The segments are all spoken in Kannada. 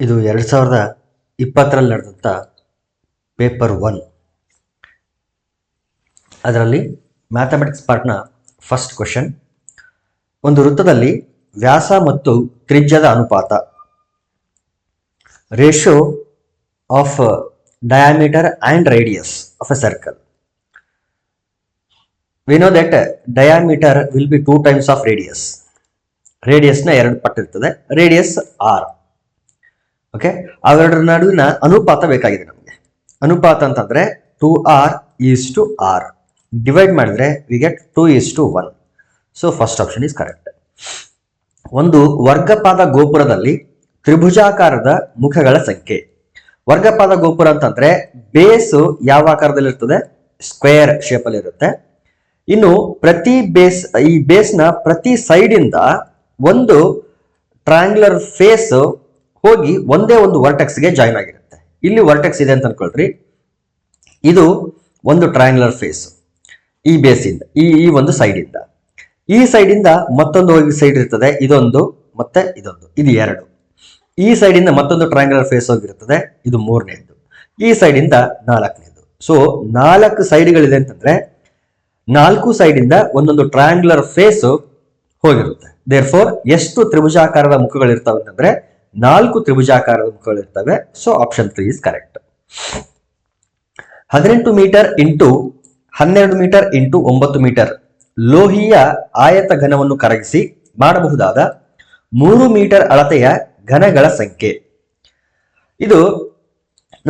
ಇದು 2020ರಲ್ಲಿ ನಡೆದಂಥ ಪೇಪರ್ 1. ಅದರಲ್ಲಿ ಮ್ಯಾಥಮೆಟಿಕ್ಸ್ ಪಾರ್ಟ್ನ ಫಸ್ಟ್ ಕ್ವೆಶನ್. ಒಂದು ವೃತ್ತದಲ್ಲಿ ವ್ಯಾಸ ಮತ್ತು ತ್ರಿಜ್ಯದ ಅನುಪಾತ, ratio of diameter and radius of a circle. We know that diameter will be 2 times of radius. ರೇಡಿಯಸ್ನ 2 ಪಟ್ಟು ಇರ್ತದೆ, ರೇಡಿಯಸ್ ಆರ್. ಓಕೆ, ಅವೆರಡರ ನಡುವಿನ ಅನುಪಾತ ಬೇಕಾಗಿದೆ ನಮಗೆ. ಅನುಪಾತ ಅಂತಂದ್ರೆ 2r:r. ಡಿವೈಡ್ ಮಾಡಿದ್ರೆ we get 2:1. So first option is correct. ಒಂದು ವರ್ಗಪಾದ ಗೋಪುರದಲ್ಲಿ ತ್ರಿಭುಜಾಕಾರದ ಮುಖಗಳ ಸಂಖ್ಯೆ. ವರ್ಗಪಾದ ಗೋಪುರ ಅಂತಂದ್ರೆ ಬೇಸು ಯಾವ ಆಕಾರದಲ್ಲಿ ಇರ್ತದೆ? ಸ್ಕ್ವೇರ್ ಶೇಪ್ ಅಲ್ಲಿ ಇರುತ್ತೆ. ಇನ್ನು ಪ್ರತಿ ಬೇಸ್, ಈ ಬೇಸ್ನ ಪ್ರತಿ ಸೈಡ್ ಇಂದ ಒಂದು ಟ್ರಯಾಂಗ್ಯುಲರ್ ಫೇಸ್ ಹೋಗಿ ಒಂದೇ ಒಂದು ವರ್ಟೆಕ್ಸ್ಗೆ ಜಾಯಿನ್ ಆಗಿರುತ್ತೆ. ಇಲ್ಲಿ ವರ್ಟೆಕ್ಸ್ ಇದೆ ಅಂತ ಅನ್ಕೊಳ್ರಿ. ಇದು ಒಂದು ಟ್ರಯಾಂಗ್ಯುಲರ್ ಫೇಸ್. ಈ ಬೇಸಿಂದ ಈ ಒಂದು ಸೈಡ್ ಇಂದ, ಈ ಸೈಡ್ ಇಂದ ಮತ್ತೊಂದು ಹೋಗಿ ಸೈಡ್ ಇರ್ತದೆ, ಇದೊಂದು ಮತ್ತೆ ಇದೊಂದು, ಇದು 2. ಈ ಸೈಡ್ ಇಂದ ಮತ್ತೊಂದು ಟ್ರಯಾಂಗ್ಯುಲರ್ ಫೇಸ್ ಹೋಗಿರ್ತದೆ, ಇದು 3ನೇದು. ಈ ಸೈಡ್ ಇಂದ 4ನೇದು. ಸೊ 4 ಸೈಡ್ಗಳಿದೆ ಅಂತಂದ್ರೆ 4 ಸೈಡ್ ಇಂದ ಒಂದೊಂದು ಟ್ರಯಾಂಗ್ಯುಲರ್ ಫೇಸ್ ಹೋಗಿರುತ್ತೆ. ದೇರ್ಫೋರ್ ಎಷ್ಟು ತ್ರಿಭುಜಾಕಾರದ ಮುಖಗಳಿರ್ತವೆ ಅಂತಂದ್ರೆ 4 ತ್ರಿಭುಜಾಕಾರದ ಮುಖಗಳಿರ್ತವೆ. So option 3 is correct. 18 metre into 12 metre into 9 metre ಲೋಹೀಯ ಆಯತ ಘನವನ್ನು ಕರಗಿಸಿ ಮಾಡಬಹುದಾದ 3 ಮೀಟರ್ ಅಳತೆಯ ಘನಗಳ ಸಂಖ್ಯೆ. ಇದು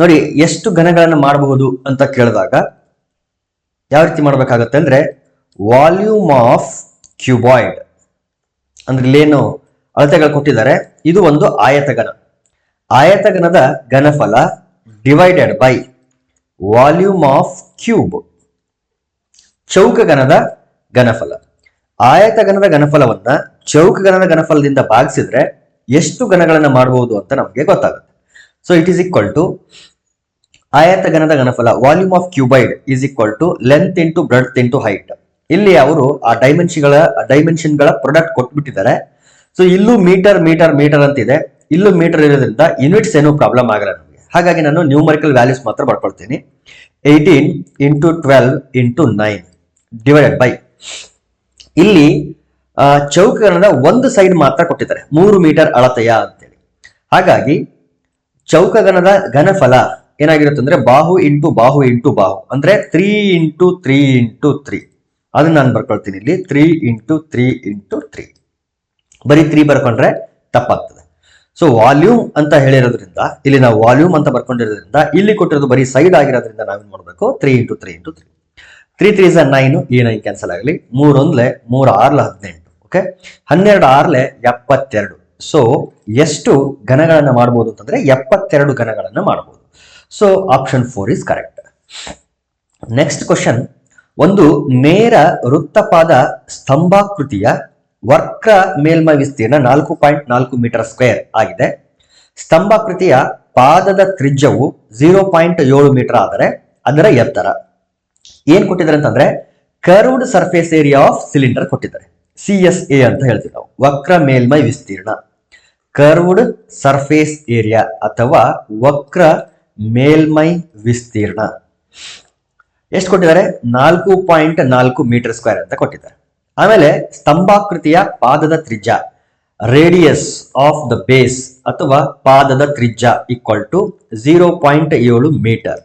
ನೋಡಿ, ಎಷ್ಟು ಘನಗಳನ್ನು ಮಾಡಬಹುದು ಅಂತ ಕೇಳಿದಾಗ ಯಾವ ರೀತಿ ಮಾಡಬೇಕಾಗತ್ತೆ ಅಂದ್ರೆ, ವಾಲ್ಯೂಮ್ ಆಫ್ ಕ್ಯೂಬಾಯ್ಡ್ ಅಂದ್ರೆ ಇಲ್ಲೇನು ಅಳತೆಗಳು ಕೊಟ್ಟಿದ್ದಾರೆ, ಇದು ಒಂದು ಆಯತಘನ. ಆಯತಘನದ ಘನಫಲ divided by volume of cube, ಚೌಕಘನದ ಘನಫಲ. ಆಯತಘನದ ಘನಫಲವನ್ನ ಚೌಕಘನದ ಘನಫಲದಿಂದ ಭಾಗಿಸಿದ್ರೆ ಎಷ್ಟು ಘನಗಳನ್ನು ಮಾಡಬಹುದು ಅಂತ ನಮಗೆ ಗೊತ್ತಾಗುತ್ತೆ. So it is equal to ಆಯತಘನದ ಘನಫಲ volume of cuboid is equal to length into breadth into height. ಇಲ್ಲಿ ಅವರು ಆ ಡೈಮೆನ್ಷನ್ಗಳ ಪ್ರಾಡಕ್ಟ್ ಕೊಟ್ಬಿಟ್ಟಿದ್ದಾರೆ. ಸೊ ಇಲ್ಲೂ ಮೀಟರ್ ಮೀಟರ್ ಮೀಟರ್ ಅಂತಿದೆ, ಇಲ್ಲೂ ಮೀಟರ್ ಇರೋದ್ರಿಂದ ಯೂನಿಟ್ಸ್ ಏನೂ ಪ್ರಾಬ್ಲಮ್ ಆಗಲ್ಲ ನಮಗೆ. ಹಾಗಾಗಿ ನಾನು ನ್ಯೂಮರಿಕಲ್ ವ್ಯಾಲ್ಯೂಸ್ ಮಾತ್ರ ಬರ್ಕೊಳ್ತೀನಿ. 18 ಇಂಟು 12 ಇಂಟು 9 ಡಿವೈಡೆಡ್ ಬೈ, ಇಲ್ಲಿ ಚೌಕಘನದ ಒಂದು ಸೈಡ್ ಮಾತ್ರ ಕೊಟ್ಟಿದ್ದಾರೆ 3 ಮೀಟರ್ ಅಳತೆಯ ಅಂತೇಳಿ. ಹಾಗಾಗಿ ಚೌಕಘನದ ಘನಫಲ ಏನಾಗಿರುತ್ತೆ ಅಂದ್ರೆ ಬಾಹು ಇಂಟು ಬಾಹು ಇಂಟು ಬಾಹು ಅಂದ್ರೆ 3 ಇಂಟು 3 ಇಂಟು 3. ಅದನ್ನ ನಾನು ಬರ್ಕೊಳ್ತೀನಿ ಇಲ್ಲಿ 3 ಇಂಟು 3 ಇಂಟು 3. ಬರೀ 3 ಬರ್ಕೊಂಡ್ರೆ ತಪ್ಪಾಗ್ತದೆ. ಸೊ ವಾಲ್ಯೂಮ್ ಅಂತ ಹೇಳಿರೋದ್ರಿಂದ ಇಲ್ಲಿ ನಾವು ವಾಲ್ಯೂಮ್ ಅಂತ ಬರ್ಕೊಂಡಿರೋದ್ರಿಂದ ಇಲ್ಲಿ ಕೊಟ್ಟಿರೋದು ಬರೀ ಸೈಡ್ ಆಗಿರೋದ್ರಿಂದ ನಾವೇನ್ ಮಾಡಬೇಕು, 3 ಇಂಟು 3 ಇಂಟು 3. 3 3 is 9, ಈ 9 ಕ್ಯಾನ್ಸಲ್ ಆಗಲಿ. 3 1 3 6 18. ಓಕೆ, 12 6 72. ಸೊ ಎಷ್ಟು ಘನಗಳನ್ನ ಮಾಡಬಹುದು ಅಂತಂದ್ರೆ 72 ಘನಗಳನ್ನ ಮಾಡಬಹುದು. So option 4 is correct. Next question. ಒಂದು ನೇರ ವೃತ್ತಪಾದ ಸ್ತಂಭಾಕೃತಿಯ ವಕ್ರ ಮೇಲ್ಮೈ ವಿಸ್ತೀರ್ಣ 4.4 ಮೀಟರ್ ಸ್ಕ್ವೇರ್ ಆಗಿದೆ. ಸ್ತಂಭಾಕೃತಿಯ ಪಾದದ ತ್ರಿಜ್ಯವು 0.7 ಮೀಟರ್ ಆದರೆ ಅದರ ಎತ್ತರ ಏನ್ ಕೊಟ್ಟಿದ್ದಾರೆ ಅಂತಂದ್ರೆ curved surface area of cylinder ಕೊಟ್ಟಿದ್ದಾರೆ. CSA ಅಂತ ಹೇಳ್ತೀವಿ ನಾವು, ವಕ್ರ ಮೇಲ್ಮೈ ವಿಸ್ತೀರ್ಣ. ಕರ್ವ್ಡ್ ಸರ್ಫೇಸ್ ಏರಿಯಾ ಅಥವಾ ವಕ್ರ ಮೇಲ್ಮೈ ವಿಸ್ತೀರ್ಣ ಎಷ್ಟು ಕೊಟ್ಟಿದ್ದಾರೆ? 4.4 ಮೀಟರ್ ಸ್ಕ್ವೇರ್ ಅಂತ ಕೊಟ್ಟಿದ್ದಾರೆ. ಆಮೇಲೆ ಸ್ತಂಭಾಕೃತಿಯ ಪಾದದ ತ್ರಿಜ್ಯ, ರೇಡಿಯಸ್ ಆಫ್ ದ ಬೇಸ್ ಅಥವಾ ಪಾದದ ತ್ರಿಜ್ಯ equal to 0.7 metre.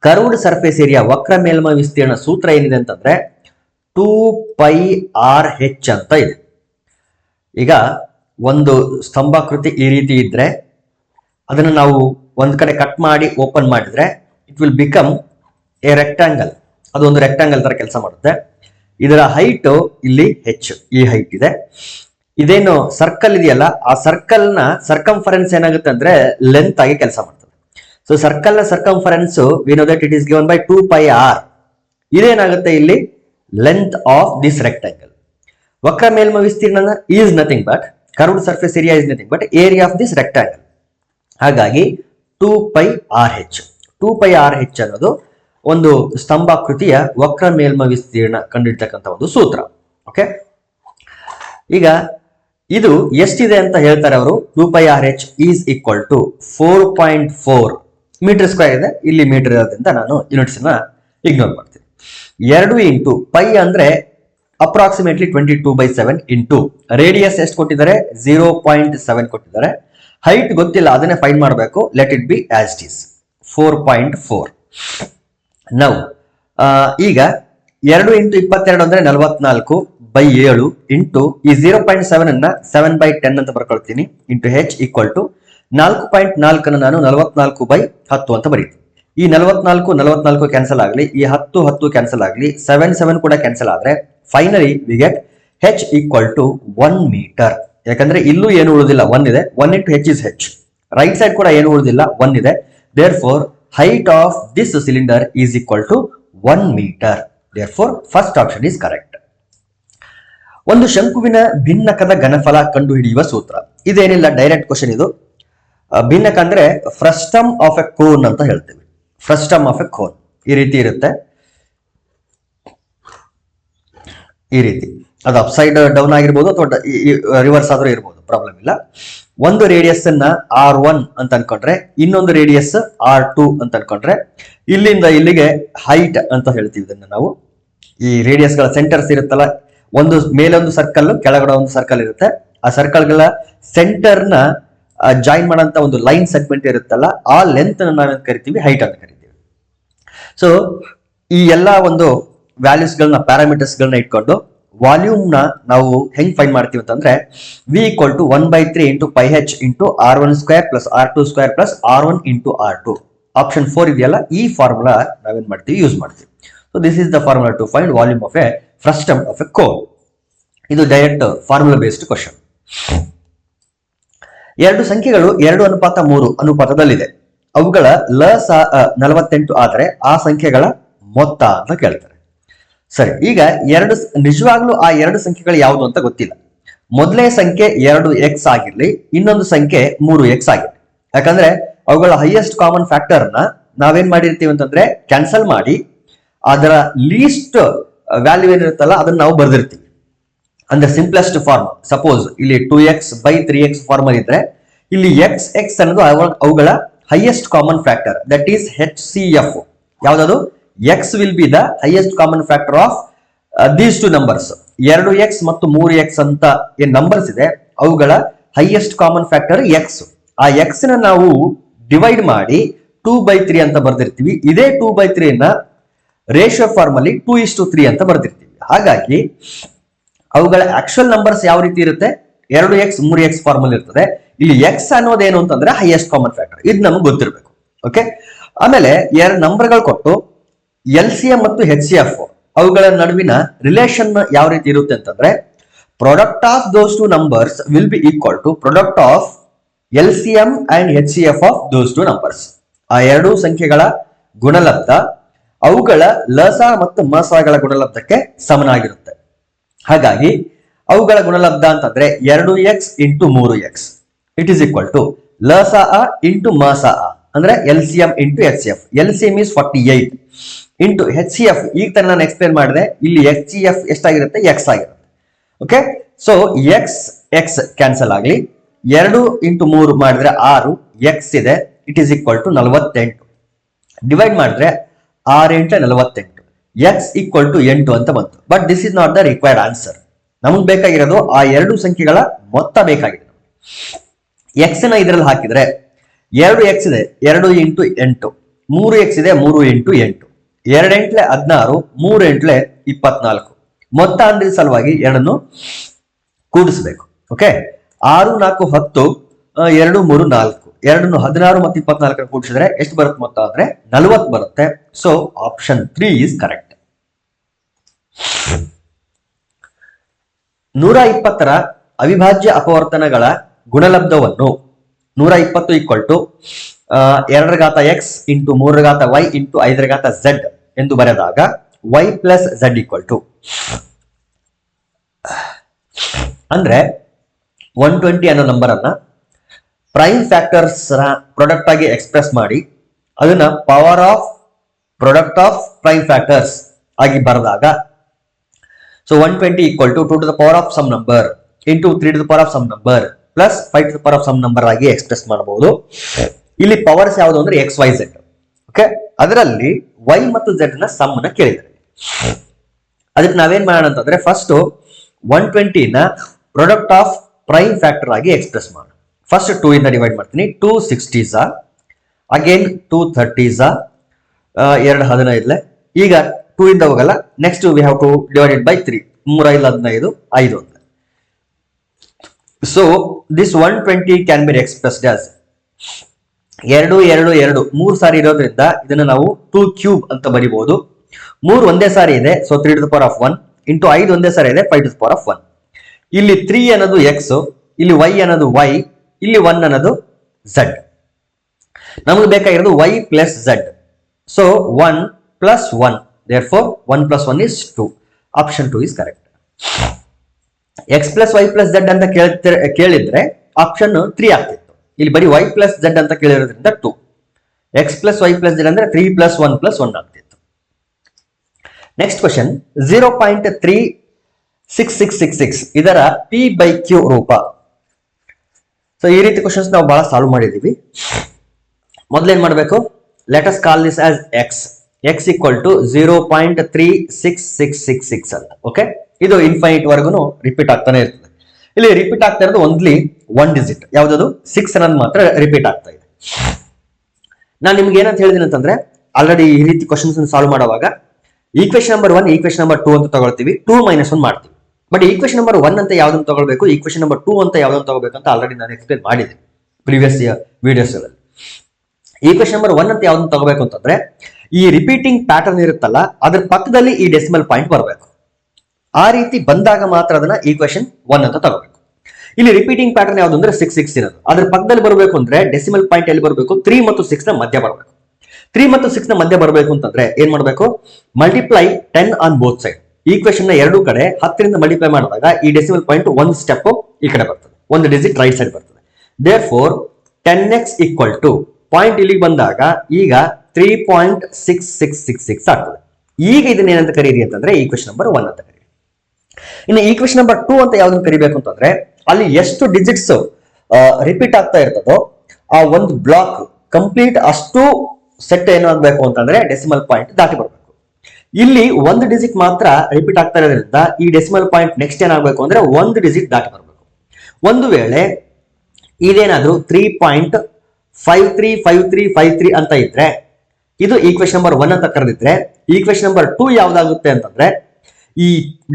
Curved surface area ವಕ್ರ ಮೇಲ್ಮೈ ವಿಸ್ತೀರ್ಣ ಸೂತ್ರ ಏನಿದೆ ಅಂತಂದ್ರೆ 2πr/h ಅಂತ ಇದೆ. ಈಗ ಒಂದು ಸ್ತಂಭಾಕೃತಿ ಈ ರೀತಿ ಇದ್ರೆ ಅದನ್ನು ನಾವು ಒಂದ್ ಕಡೆ ಕಟ್ ಮಾಡಿ ಓಪನ್ ಮಾಡಿದ್ರೆ it will become A rectangle. ಅದು ಒಂದು ರೆಕ್ಟಾಂಗಲ್ ತರ ಕೆಲಸ ಮಾಡುತ್ತೆ. ಇದರ ಹೈಟ್ ಇಲ್ಲಿ h, ಈ ಹೈಟ್ ಇದೆ. ಇದೇನು ಸರ್ಕಲ್ ಇದೆಯಲ್ಲ, ಆ ಸರ್ಕಲ್ ನ ಸರ್ಕಂಫರೆನ್ಸ್ ಏನಾಗುತ್ತೆ ಅಂದ್ರೆ ಲೆಂತ್ ಆಗಿ ಕೆಲಸ ಮಾಡ್ತದೆ. ಸೊ ಸರ್ಕಲ್ ನ circumference V know that it is given by 2πr. ಇದೇನಾಗುತ್ತೆ ಇಲ್ಲಿ ಲೆಂತ್ ಆಫ್ ದಿಸ್ ರೆಕ್ಟಾಂಗಲ್. ವಕ್ರ ಮೇಲ್ಮೈ ವಿಸ್ತೀರ್ಣ is nothing but curved surface area is nothing but area of this rectangle. ಹಾಗಾಗಿ 2πr/h. 2πr/h ಅನ್ನೋದು ಒಂದು ಸ್ತಂಭಾಕೃತಿಯ ವಕ್ರ ಮೇಲ್ಮೈ ವಿಸ್ತೀರ್ಣ ಕಂಡಿಡ್ತಕ್ಕಂಥ ಒಂದು ಸೂತ್ರ. ಓಕೆ, ಈಗ ಇದು ಎಷ್ಟಿದೆ ಅಂತ ಹೇಳ್ತಾರೆ ಅವರು. 2πRh is equal to 4.4 metre square ಇದೆ. ಇಲ್ಲಿ ಮೀಟರ್ ಇರೋದ್ರಿಂದ ನಾನು ಯೂನಿಟ್ಸ್ ನ ಇಗ್ನೋರ್ ಮಾಡ್ತೀನಿ. 2 ಇಂಟು ಪೈ ಅಂದ್ರೆ ಅಪ್ರಾಕ್ಸಿಮೇಟ್ಲಿ 22/7 ಇಂಟು ರೇಡಿಯಸ್ ಎಷ್ಟು ಕೊಟ್ಟಿದ್ದಾರೆ, 0.7 ಕೊಟ್ಟಿದ್ದಾರೆ. ಹೈಟ್ ಗೊತ್ತಿಲ್ಲ, ಅದನ್ನೇ ಫೈಂಡ್ ಮಾಡಬೇಕು. Let it be as it is 4.4. ನಾವು ಈಗ 2 ಇಂಟು 22 ಅಂದ್ರೆ 44/7 ಇಂಟು ಈ 0.7 ಅನ್ನ 7/10 ಅಂತ ಬರ್ಕೊಳ್ತೀನಿ ಇಂಟು h ಈಕ್ವಲ್ ಟು 4.4 ನಾನು 44/10 ಅಂತ ಬರೀತೀನಿ. ಈ 44 ಕ್ಯಾನ್ಸಲ್ ಆಗಲಿ, ಈ 10 ಕ್ಯಾನ್ಸಲ್ ಆಗಲಿ, 7 ಕೂಡ ಕ್ಯಾನ್ಸಲ್ ಆದ್ರೆ finally we get h equal to 1 metre. ಯಾಕಂದ್ರೆ ಇಲ್ಲೂ ಏನು ಉಳಿದಿಲ್ಲ, 1 ಇದೆ. 1 into h is h. Right side ಕೂಡ ಏನು ಉಳಿದಿಲ್ಲ, 1 ಇದೆ. Therefore height of this cylinder is equal to 1 metre. Therefore first option is correct. ಒಂದು ಶಂಕುವಿನ ಭಿನ್ನಕದ ಘನಫಲ ಕಂಡುಹಿಡಿಯುವ ಸೂತ್ರ. ಇದೇನಿಲ್ಲ, ಡೈರೆಕ್ಟ್ ಕ್ವಶನ್ ಇದು. ಭಿನ್ನಕ ಅಂದ್ರೆ ಫ್ರಸ್ಟಮ್ ಆಫ್ ಎ ಕೋನ್ ಅಂತ ಹೇಳ್ತೀವಿ. ಫ್ರಸ್ಟಮ್ ಆಫ್ ಎ ಕೋನ್ ಈ ರೀತಿ ಇರುತ್ತೆ. ಈ ರೀತಿ ಅದು ಅಪ್ಸೈಡ್ ಡೌನ್ ಆಗಿರ್ಬೋದು ಅಥವಾ ರಿವರ್ಸ್ ಆದ್ರೂ ಇರ್ಬೋದು, ಪ್ರಾಬ್ಲಮ್ ಇಲ್ಲ. ಒಂದು ರೇಡಿಯಸ್ ಅನ್ನ R1 ಅಂತ ಅನ್ಕೊಂಡ್ರೆ, ಇನ್ನೊಂದು ರೇಡಿಯಸ್ R2 ಅಂತ ಅನ್ಕೊಂಡ್ರೆ, ಇಲ್ಲಿಂದ ಇಲ್ಲಿಗೆ ಹೈಟ್ ಅಂತ ಹೇಳ್ತೀವಿ. ಇದನ್ನ ನಾವು ಈ ರೇಡಿಯಸ್ ಗಳ ಸೆಂಟರ್ಸ್ ಇರುತ್ತಲ್ಲ, ಒಂದು ಮೇಲೊಂದು ಸರ್ಕಲ್ ಕೆಳಗಡೆ ಒಂದು ಸರ್ಕಲ್ ಇರುತ್ತೆ. ಆ ಸರ್ಕಲ್ ಗಳ ಸೆಂಟರ್ ನ ಜಾಯಿನ್ ಮಾಡಂತ ಒಂದು ಲೈನ್ ಸೆಗ್ಮೆಂಟ್ ಇರುತ್ತಲ್ಲ, ಆ ಲೆಂತ್ ನಾವೇನ್ ಕರಿತೀವಿ, ಹೈಟ್ ಅಂತ ಕರಿತೀವಿ. ಸೊ ಈ ಎಲ್ಲಾ ಒಂದು ವ್ಯಾಲ್ಯೂಸ್ ಗಳನ್ನ, ಪ್ಯಾರಾಮೀಟರ್ಸ್ ಗಳನ್ನ ಇಟ್ಕೊಂಡು ವಾಲ್ಯೂಮ್ ನ ನಾವು ಹೆಂಗ್ ಫೈಂಡ್ ಮಾಡ್ತೀವಿ ಅಂತಂದ್ರೆ, v equal to 1/3 into pi h into R1² plus R2² plus R1 into R2. Option 4 ಇದೆಯಲ್ಲ, ಈ ಫಾರ್ಮುಲಾ ನಾವೇನ್ ಮಾಡ್ತೀವಿ, ಯೂಸ್ ಮಾಡ್ತೀವಿ. So this is the formula to find volume of a frustum of a cone. ಇದು ಡೈರೆಕ್ಟ್ ಫಾರ್ಮುಲಾ ಬೇಸ್ಡ್ ಕ್ವಶನ್. ಎರಡು ಸಂಖ್ಯೆಗಳು 2:3 ಅನುಪಾತದಲ್ಲಿದೆ. ಅವುಗಳ ಲಸ 48 ಆದರೆ ಆ ಸಂಖ್ಯೆಗಳ ಮೊತ್ತ ಅಂತ ಕೇಳ್ತಾರೆ. ಸರಿ, ಈಗ ನಿಜವಾಗ್ಲೂ ಆ ಎರಡು ಸಂಖ್ಯೆಗಳು ಯಾವುದು ಅಂತ ಗೊತ್ತಿಲ್ಲ. ಮೊದಲನೇ ಸಂಖ್ಯೆ 2x ಆಗಿರ್ಲಿ, ಇನ್ನೊಂದು ಸಂಖ್ಯೆ 3x ಆಗಿರ್ಲಿ. ಯಾಕಂದ್ರೆ ಅವುಗಳ ಹೈಯೆಸ್ಟ್ ಕಾಮನ್ ಫ್ಯಾಕ್ಟರ್ ನ ನಾವೇನ್ ಮಾಡಿರ್ತೀವಿ ಅಂತಂದ್ರೆ ಕ್ಯಾನ್ಸಲ್ ಮಾಡಿ ಅದರ ಲೀಸ್ಟ್ ವ್ಯಾಲ್ಯೂ ಏನಿರುತ್ತಲ್ಲ ಅದನ್ನ ನಾವು ಬರ್ದಿರ್ತೀವಿ. ಅಂದ್ರೆ ಸಿಂಪ್ಲೆಸ್ಟ್ ಫಾರ್ಮ್. ಸಪೋಸ್ ಇಲ್ಲಿ 2x/3x ಫಾರ್ಮಲ್ ಇದ್ರೆ, ಇಲ್ಲಿ x ಅನ್ನೋದು ಅವುಗಳ highest common factor, that is HCF. ಯಾವ್ದದು? x will be the highest common factor of these two numbers. 2x ಮತ್ತು 3x ಅಂತ ಏನ್ ನಂಬರ್ಸ್ ಇದೆ, ಅವುಗಳ ಹೈಯೆಸ್ಟ್ ಕಾಮನ್ ಫ್ಯಾಕ್ಟರ್ x. ಆ x ನ ನಾವು ಡಿವೈಡ್ ಮಾಡಿ 2/3 ಅಂತ ಬರ್ದಿರ್ತೀವಿ. ಇದೇ 2/3 ನ ರೇಷಿಯೋ ಫಾರ್ಮ್ ಅಲ್ಲಿ 2:3 ಅಂತ ಬರ್ದಿರ್ತೀವಿ. ಹಾಗಾಗಿ ಅವುಗಳ ಆಕ್ಚುಯಲ್ ನಂಬರ್ಸ್ ಯಾವ ರೀತಿ ಇರುತ್ತೆ, 2x 3x ಫಾರ್ಮಲ್ ಇರ್ತದೆ. ಇಲ್ಲಿ x ಅನ್ನೋದೇನು ಅಂತಂದ್ರೆ ಹೈಯೆಸ್ಟ್ ಕಾಮನ್ ಫ್ಯಾಕ್ಟರ್. ಇದು ನಮ್ಗೆ ಗೊತ್ತಿರಬೇಕು. ಓಕೆ, ಆಮೇಲೆ ಎರಡು ನಂಬರ್ಗಳು ಕೊಟ್ಟು LCM ಮತ್ತು HCF ಅವುಗಳ ನಡುವಿನ ರಿಲೇಷನ್ ಯಾವ ರೀತಿ ಇರುತ್ತೆ ಅಂತಂದ್ರೆ, product of those two numbers will be equal to product of LCM and HCF of those two numbers. ಆ ಎರಡೂ ಸಂಖ್ಯೆಗಳ ಗುಣಲಬ್ಧ ಅವುಗಳ ಲಸ ಮತ್ತು ಮಸಗಳ ಗುಣಲಬ್ಧಕ್ಕೆ ಸಮನಾಗಿರುತ್ತೆ. ಹಾಗಾಗಿ ಅವುಗಳ ಗುಣಲಬ್ಧ ಅಂತಂದ್ರೆ 2x into 3x it is equal to ಲಸ ಇಂಟು ಮಸ ಅಂದ್ರೆ LCM into HCF. LCM is 48 into HCF. ಈಗ ತಾನೇ ನಾನು ಎಕ್ಸ್ಪ್ಲೇನ್ ಮಾಡಿದೆ, ಇಲ್ಲಿ HCF ಎಷ್ಟಾಗಿರುತ್ತೆ, x ಆಗಿರುತ್ತೆ. ಓಕೆ, ಸೊ x ಕ್ಯಾನ್ಸಲ್ ಆಗಲಿ, 2 ಇಂಟು 3 ಮಾಡಿದ್ರೆ 6, x ಇದೆ, it is equal to 48. Divide ಮಾಡಿದ್ರೆ 6 × 48, x ಈಕ್ವಲ್ ಟು 8 ಅಂತ ಬಂತು. But this is not the required answer. ನಮಗ್ ಬೇಕಾಗಿರೋದು ಆ ಎರಡು ಸಂಖ್ಯೆಗಳ ಮೊತ್ತ ಬೇಕಾಗಿದೆ. x ನ ಇದರಲ್ಲಿ ಹಾಕಿದ್ರೆ 2x ಇದೆ, 2 ಇಂಟು 8, 3x ಇದೆ, 3 ಇಂಟು 8, 2 ಎಂಟ್ಲೆ 16, 3 ಎಂಟ್ಲೆ 24. ಮೊತ್ತ ಅಂದಿದ ಸಲುವಾಗಿ ಎರಡನ್ನು ಕೂಡಿಸಬೇಕು. ಓಕೆ, 6 4 10, 2 3 4, 2 16 ಮತ್ತು 24 ಕೂಡಿಸಿದ್ರೆ ಎಷ್ಟು ಬರುತ್ತೆ ಮೊತ್ತ ಅಂದ್ರೆ 40 ಬರುತ್ತೆ. So option 3 is correct. 120ರ ಅವಿಭಾಜ್ಯ ಅಪವರ್ತನಗಳ ಗುಣಲಬ್ಧವನ್ನು 120 equal to 2x into 3y into 5z ಎಂದು ಬರೆದಾಗ y plus z equal to ಅಂದ್ರೆ 120 ಅನ್ನೋ ನಂಬರ್ ಅನ್ನ ಪ್ರೈಮ್ ಫ್ಯಾಕ್ಟರ್ಸ್ ಪ್ರಾಡಕ್ಟ್ ಆಗಿ ಎಕ್ಸ್ಪ್ರೆಸ್ ಮಾಡಿ ಅದನ್ನ power of product of prime factors ಆಗಿ ಬರೆದಾಗ, so 120 equal to 2 to the power of some number into 3 to the power of some number plus 5 to the power of some number ಆಗಿ ಎಕ್ಸ್ಪ್ರೆಸ್ ಮಾಡಬಹುದು. ಇಲ್ಲಿ ಪವರ್ಸ್ ಯಾವುದು ಅಂದ್ರೆ ಎಕ್ಸ್ ವೈ ಝೆಡ್. ಓಕೆ, ಅದರಲ್ಲಿ ವೈ ಮತ್ತು ಝೆಡ್ ನ ಸಮ್ ನ ಕೇಳಿದ್ದಾರೆ. ಅದಕ್ಕೆ ನಾವೇನ್ ಮಾಡೋಣ ಅಂತಂದ್ರೆ ಫಸ್ಟ್ 120 ನ ಪ್ರಾಡಕ್ಟ್ ಆಫ್ ಪ್ರೈಮ್ ಫ್ಯಾಕ್ಟರ್ ಆಗಿ ಎಕ್ಸ್ಪ್ರೆಸ್ ಮಾಡೋಣ. ಫಸ್ಟ್ 2 ಇಂದ ಡಿವೈಡ್ ಮಾಡ್ತೀನಿ. 2 60s ಅಗೇನ್ 2 30s 2 15. ಈಗ 2 ಇಂದ ಹೋಗಲ್ಲ. Next we have two divided by 3. 3 5 15 5. So this 120 can be expressed as 2 2 2 3 ಸಾರಿ ಇರೋದ್ರಿಂದ ಇದನ್ನ ನಾವು 2 ಕ್ಯೂಬ್ ಅಂತ ಬರಿಬಹುದು. 3 ಒಂದೇ ಸಾರಿ ಇದೆ, so 3 to the power of 1 into 5 ಒಂದೇ ಸಾರಿ ಇದೆ, 5 ಟು ದ ಪವರ್ ಆಫ್ 1. ಇಲ್ಲಿ 3 ಅನ್ನೋದು ಎಕ್ಸ್, ಇಲ್ಲಿ y ಅನ್ನೋದು y, ಇಲ್ಲಿ 1 ಅನ್ನೋದು z. ನಮಗೆ ಬೇಕಾಗಿರೋದು y plus z. So 1 plus 1, therefore 1 plus 1 is 2. Option 2 is correct. x plus y plus z ಅಂತ ಕೇಳಿದ್ರೆ ಆಪ್ಷನ್ 3 ಆಗ್ತಿತ್ತು. ಇಲ್ಲಿ ಬರೀ y ಪ್ಲಸ್ z ಅಂತ ಕೇಳಿರೋದ್ರಿಂದ 2. x plus y plus z ಅಂದ್ರೆ 3 ಪ್ಲಸ್ 1 ಪ್ಲಸ್ 1 ಆಗ್ತಿತ್ತು. ನೆಕ್ಸ್ಟ್ ಕ್ವಶನ್ 0.36666 ಇದರ p ಬೈ q ರೂಪ. ಸೊ ಈ ರೀತಿ ಕ್ವಶನ್ಸ್ ನಾವು ಬಹಳ ಸಾಲ್ವ್ ಮಾಡಿದೀವಿ. ಮೊದಲೇನ್ ಮಾಡಬೇಕು, let us call this as x. x equal to 0.36666 ಅಂತ. ಓಕೆ, ಇದು ಇನ್ಫೈನೈಟ್ ವರ್ಗು ರಿಪೀಟ್ ಆಗ್ತಾನೆ ಇರ್ತದೆ. ಇಲ್ಲಿ ರಿಪೀಟ್ ಆಗ್ತಾ ಇರೋದು ಓನ್ಲಿ 1 ಡಿಜಿಟ್. ಯಾವ್ದದು 6 ಅನ್ನೋದು ಮಾತ್ರ ರಿಪೀಟ್ ಆಗ್ತಾ ಇದೆ. ನಾನು ನಿಮ್ಗೆ ಏನಂತ ಹೇಳಿದೀನಿ ಅಂತಂದ್ರೆ, ಆಲ್ರೆಡಿ ಈ ರೀತಿ ಕ್ವಶನ್ಸ್ ಸಾಲ್ವ್ ಮಾಡುವಾಗ ಈಕ್ವೇಶನ್ ನಂಬರ್ 1 ಈಕ್ವೇಶನ್ ನಂಬರ್ 2 ಅಂತ ತಗೊಳ್ತೀವಿ, 2 - 1 ಮಾಡ್ತೀವಿ. ಬಟ್ ಈಕ್ವೇಶನ್ ನಂಬರ್ 1 ಅಂತ ಯಾವ್ದನ್ನ ತಗೊಳ್ಬೇಕು, ಈಕ್ವೇಶನ್ ನಂಬರ್ 2 ಅಂತ ಯಾವ್ದನ್ನ ತಗೋಬೇಕು ಅಂತ ಆಲ್ರೆಡಿ ನಾನು ಎಕ್ಸ್ಪ್ಲೇನ್ ಮಾಡಿದ್ದೀನಿ ಪ್ರೀವಿಯಸ್ ವಿಡಿಯೋಸ್ ಗಳಲ್ಲಿ. ಈಕ್ವೇಶನ್ ನಂಬರ್ 1 ಅಂತ ಯಾವ್ದನ್ನ ತಗೋಬೇಕು ಅಂತಂದ್ರೆ, ಈ ರಿಪೀಟಿಂಗ್ ಪ್ಯಾಟರ್ನ್ ಇರುತ್ತಲ್ಲ ಅದ್ರ ಪಕ್ಕದಲ್ಲಿ ಈ ಡೆಸಿಮಲ್ ಪಾಯಿಂಟ್ ಬರಬೇಕು. ಆ ರೀತಿ ಬಂದಾಗ ಮಾತ್ರ ಅದನ್ನ ಈಕ್ವೇಶನ್ 1 ಅಂತ ತಗೋಬೇಕು. ಇಲ್ಲಿ ರಿಪೀಟಿಂಗ್ ಪ್ಯಾಟರ್ನ್ ಯಾವ್ದು ಅಂದ್ರೆ 6 6 ಇರೋದು. ಅದ್ರ ಪಕ್ಕದಲ್ಲಿ ಬರಬೇಕು ಅಂದ್ರೆ ಡೆಸಿಮಲ್ ಪಾಯಿಂಟ್ ಎಲ್ಲಿ ಬರಬೇಕು, 3 ಮತ್ತು 6 ನ ಮಧ್ಯ ಬರಬೇಕು. 3 ಮತ್ತು 6 ನ ಮಧ್ಯ ಬರಬೇಕು ಅಂತಂದ್ರೆ ಏನ್ ಮಾಡಬೇಕು, multiply 10 on both side. Equation ನ ಎರಡೂ ಕಡೆ 10 ರಿಂದ ಮಲ್ಟಿಪ್ಲೈ ಮಾಡಿದಾಗ ಈ ಡೆಸಿಮಲ್ ಪಾಯಿಂಟ್ 1 ಸ್ಟೆಪ್ ಈ ಕಡೆ ಬರ್ತದೆ, 1 ಡಿಜಿಟ್ ರೈಟ್ ಸೈಡ್ ಬರ್ತದೆ. therefore 10x equal to point ಇಲ್ಲಿಗೆ ಬಂದಾಗ ಈಗ 3.6666 ಆಗ್ತದೆ. ಈಗ ಇದನ್ನ ಏನಂತ ಕರೀರಿ ಅಂತಂದ್ರೆ ಈಕ್ವೇಶನ್ ನಂಬರ್ 1 ಅಂತ ಕರೀರಿ. ಇನ್ನು ಈಕ್ವೇಶನ್ ನಂಬರ್ 2 ಅಂತ ಯಾವ್ದನ್ನ ಕರಿಬೇಕು ಅಂತಂದ್ರೆ, ಅಲ್ಲಿ ಎಷ್ಟು ಡಿಜಿಟ್ಸ್ ರಿಪೀಟ್ ಆಗ್ತಾ ಇರ್ತದೋ ಆ ಒಂದು ಬ್ಲಾಕ್ ಕಂಪ್ಲೀಟ್ ಅಷ್ಟು ಸೆಟ್ ಏನಾಗಬೇಕು ಅಂತಂದ್ರೆ ಡೆಸಿಮಲ್ ಪಾಯಿಂಟ್ ದಾಟಿ ಬರಬೇಕು. ಇಲ್ಲಿ 1 ಡಿಜಿಟ್ ಮಾತ್ರ ರಿಪೀಟ್ ಆಗ್ತಾ ಇರೋದ್ರಿಂದ ಈ ಡೆಸಿಮಲ್ ಪಾಯಿಂಟ್ ನೆಕ್ಸ್ಟ್ ಏನಾಗಬೇಕು ಅಂದ್ರೆ 1 ಡಿಜಿಟ್ ದಾಟಿ ಬರಬೇಕು. ಒಂದು ವೇಳೆ ಇದೇನಾದ್ರೂ 3.535353 ಅಂತ ಇದ್ರೆ ಇದು ಈಕ್ವೇಶನ್ ನಂಬರ್ 1 ಅಂತ ಕರೆದಿದ್ರೆ, ಈಕ್ವೇಶನ್ ನಂಬರ್ 2 ಯಾವ್ದಾಗುತ್ತೆ ಅಂತಂದ್ರೆ ಈ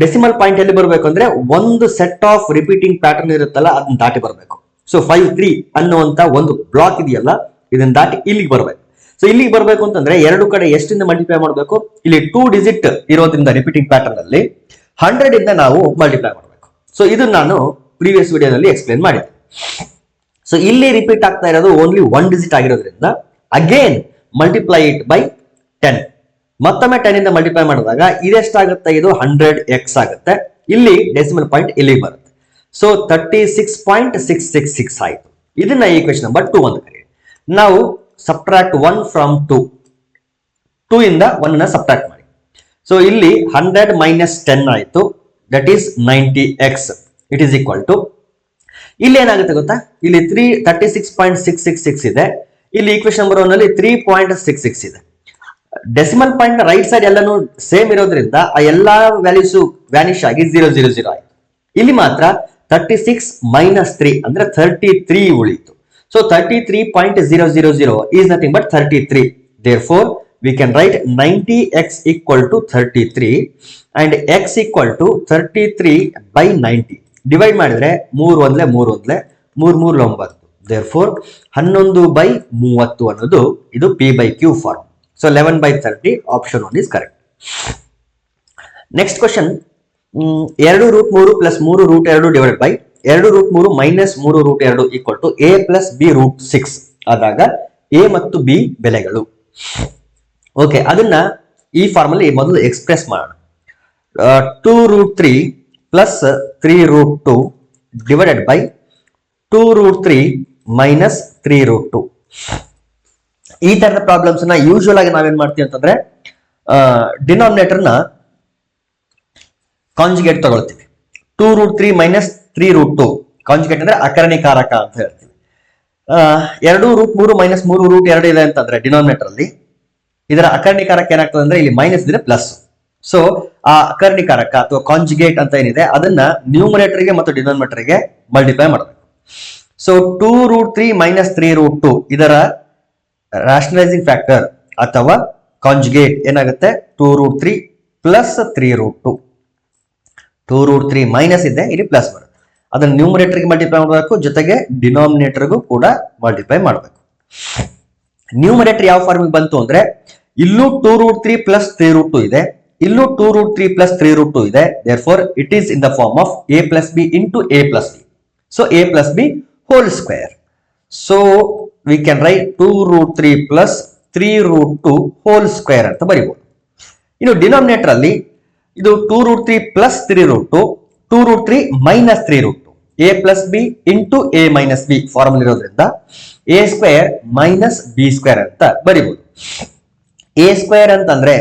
ಡೆಸಿಮಲ್ ಪಾಯಿಂಟ್ ಎಲ್ಲಿ ಬರಬೇಕು ಅಂದ್ರೆ ಒಂದು ಸೆಟ್ ಆಫ್ ರಿಪೀಟಿಂಗ್ ಪ್ಯಾಟರ್ನ್ ಇರುತ್ತಲ್ಲ ಅದನ್ನ ದಾಟಿ ಬರಬೇಕು. ಸೊ 53 ಅನ್ನುವಂತ ಒಂದು ಬ್ಲಾಕ್ ಇದೆಯಲ್ಲ ಇದನ್ನ ದಾಟಿ ಇಲ್ಲಿಗೆ ಬರಬೇಕು. ಸೊ ಇಲ್ಲಿಗೆ ಬರಬೇಕು ಅಂತಂದ್ರೆ ಎರಡು ಕಡೆ ಎಷ್ಟಿಂದ ಮಲ್ಟಿಪ್ಲೈ ಮಾಡಬೇಕು, ಇಲ್ಲಿ 2 ಡಿಜಿಟ್ ಇರೋದ್ರಿಂದ ರಿಪೀಟಿಂಗ್ ಪ್ಯಾಟರ್ನ್ ಅಲ್ಲಿ 100 ಇಂದ ನಾವು ಮಲ್ಟಿಪ್ಲೈ ಮಾಡಬೇಕು. ಸೊ ಇದನ್ನ ನಾನು ಪ್ರೀವಿಯಸ್ ವಿಡಿಯೋದಲ್ಲಿ ಎಕ್ಸ್ಪ್ಲೇನ್ ಮಾಡಿದ್ದೆ. ಸೊ ಇಲ್ಲಿ ರಿಪೀಟ್ ಆಗ್ತಾ ಇರೋದು ಓನ್ಲಿ 1 ಡಿಜಿಟ್ ಆಗಿರೋದ್ರಿಂದ ಅಗೇನ್ ಮಲ್ಟಿಪ್ಲೈ ಇಟ್ ಬೈ 10. ಮತ್ತೊಮ್ಮೆ 10 ಇಂದ ಮಲ್ಟಿಪ್ಲೈ ಮಾಡಿದಾಗ ಇದೆಷ್ಟಾಗುತ್ತೆ, ಇದು 100x ಆಗುತ್ತೆ. ಇಲ್ಲಿ ಡೆಸಿಮಲ್ ಪಾಯಿಂಟ್ ಇಲ್ಲಿ ಬರುತ್ತೆ. ಸೊ 36.666 ಆಯ್ತು. ಇದನ್ನ ಈಕ್ವೇಶನ್ ನಂಬರ್ 2 ಅಂತ ಕರೀರಿ. ನಾವು ಸಬ್ಟ್ರಾಕ್ಟ್ 1 ಫ್ರಮ್ 2 ಇಂದ 1 ನ ಸಬ್ಟ್ರಾಕ್ಟ್ ಮಾಡಿ. ಸೊ ಇಲ್ಲಿ 100 - 10 ಆಯ್ತು, that is 90x. It is equal to ಇಲ್ಲಿ ಏನಾಗುತ್ತೆ ಗೊತ್ತಾ, ಇಲ್ಲಿ 36.666 ಇದೆ. ಇಲ್ಲಿ ಈಕ್ವೇಶನ್ ನಂಬರ್ 1 ಅಲ್ಲಿ 3.66 ಇದೆ. ಡೆಸಿಮಲ್ ಪಾಯಿಂಟ್ ರೈಟ್ ಸೈಡ್ ಎಲ್ಲಾನು ಸೇಮ್ ಇರೋದ್ರಿಂದ ಆ ಎಲ್ಲಾ ವ್ಯಾಲ್ಯೂಸ್ ವ್ಯಾನಿಶ್ ಆಗಿ 000 ಆಯ್ತು. ಇಲ್ಲಿ ಮಾತ್ರ 36 - 3 ಅಂದ್ರೆ 33 ಉಳಿತು. So 33.000 is nothing but 33. therefore we can write 90x equal to 33 and x equal to 33 by 90. Divide ಮಾಡಿದ್ರೆ 3 1 3 1 3 3 9. therefore 11/30 ಅನ್ನೋದು ಇದು p by q form. So 11/30 option 1 is correct. Next question 2√3 + 3√2 divided by 2√3 - 3√2 equal to a + b√6 ಆದಾಗ a ಮತ್ತು b ಬೆಲೆಗಳು. ಓಕೆ, ಅದನ್ನ ಈ ಫಾರ್ಮ್ ಅಲ್ಲಿ ಮೊದಲು ಎಕ್ಸ್ಪ್ರೆಸ್ ಮಾಡೋಣ. 2√3 + 3√2 ಡಿವೈಡೆಡ್ ಬೈ 2√3 - 3√2. ಈ ತರದ ಪ್ರಾಬ್ಲಮ್ಸ್ ನ ಯೂಶುವಲ್ ಆಗಿ ನಾವೇನ್ ಮಾಡ್ತೀವಿ ಅಂತಂದ್ರೆ ಡಿನಾಮಿನೇಟರ್ ನ ಕಾಂಜುಗೇಟ್ ತಗೊಳ್ತೀವಿ. 2√3 - 3√2. ಕಾಂಜುಗೇಟ್ ಅಂದ್ರೆ ಅಕರ್ಣಿಕಾರಕ ಅಂತ ಹೇಳ್ತೀವಿ. 2√3 - 3√2 ಇದೆ ಅಂತಂದ್ರೆ ಡಿನಾಮಿನೇಟರ್ ಅಲ್ಲಿ ಇದರ ಅಕರ್ಣಿಕಾರಕ ಏನಾಗ್ತದೆ ಅಂದ್ರೆ ಇಲ್ಲಿ ಮೈನಸ್ ಇದ್ರೆ ಪ್ಲಸ್. ಸೊ ಆ ಅಕರ್ಣಿಕಾರಕ ಅಥವಾ ಕಾಂಜುಗೇಟ್ ಅಂತ ಏನಿದೆ ಅದನ್ನ ನ್ಯೂಮರೇಟರ್ಗೆ ಮತ್ತು ಡಿನಾಮಿನೇಟರ್ಗೆ ಮಲ್ಟಿಪ್ಲೈ ಮಾಡಬೇಕು. ಸೊ 2√3 - 3√2 ಇದರ ರಾಷನಲೈಸಿಂಗ್ ಫ್ಯಾಕ್ಟರ್ ಅಥವಾ ಕಾಂಜುಗೇಟ್ ಏನಾಗುತ್ತೆ 2√3 ಪ್ಲಸ್ 3√2. 2√3 ಮೈನಸ್ ಇದೆ, ಇಲ್ಲಿ ಪ್ಲಸ್ ಬರುತ್ತೆ. ಅದನ್ನ ನ್ಯೂಮರೇಟರ್ಗೆ ಮಲ್ಟಿಪ್ಲೈ ಮಾಡಬೇಕು, ಜೊತೆಗೆ ಡಿನಾಮಿನೇಟರ್ಗೂ ಕೂಡ ಮಲ್ಟಿಪ್ಲೈ ಮಾಡಬೇಕು. ನ್ಯೂಮರೇಟರ್ ಯಾವ ಫಾರ್ಮಿಗೆ ಬಂತು ಅಂದ್ರೆ ಇಲ್ಲೂ 2√3 ಪ್ಲಸ್ 3√2 ಇದೆ, ಇಲ್ಲೂ 2√3 ಪ್ಲಸ್ 3√2 ಇದೆ. therefore it is in the form of a plus b into a plus b. so a plus b whole square. so we can write 2√3 plus 3√2 whole square ಅಂತ ಬರೀಬಹುದು. ಇನ್ನು ಡಿನಾಮಿನೇಟರ್ ಅಲ್ಲಿ ಇದು 2√3 plus 3√2, 2√3 minus 3√2, a plus B into a minus B formal ಇರೋದ್ರಿಂದ a square minus B square ಅಂತ ಬರೀಬಹುದು. a ಸ್ಕ್ವೇರ್ ಅಂತಂದ್ರೆ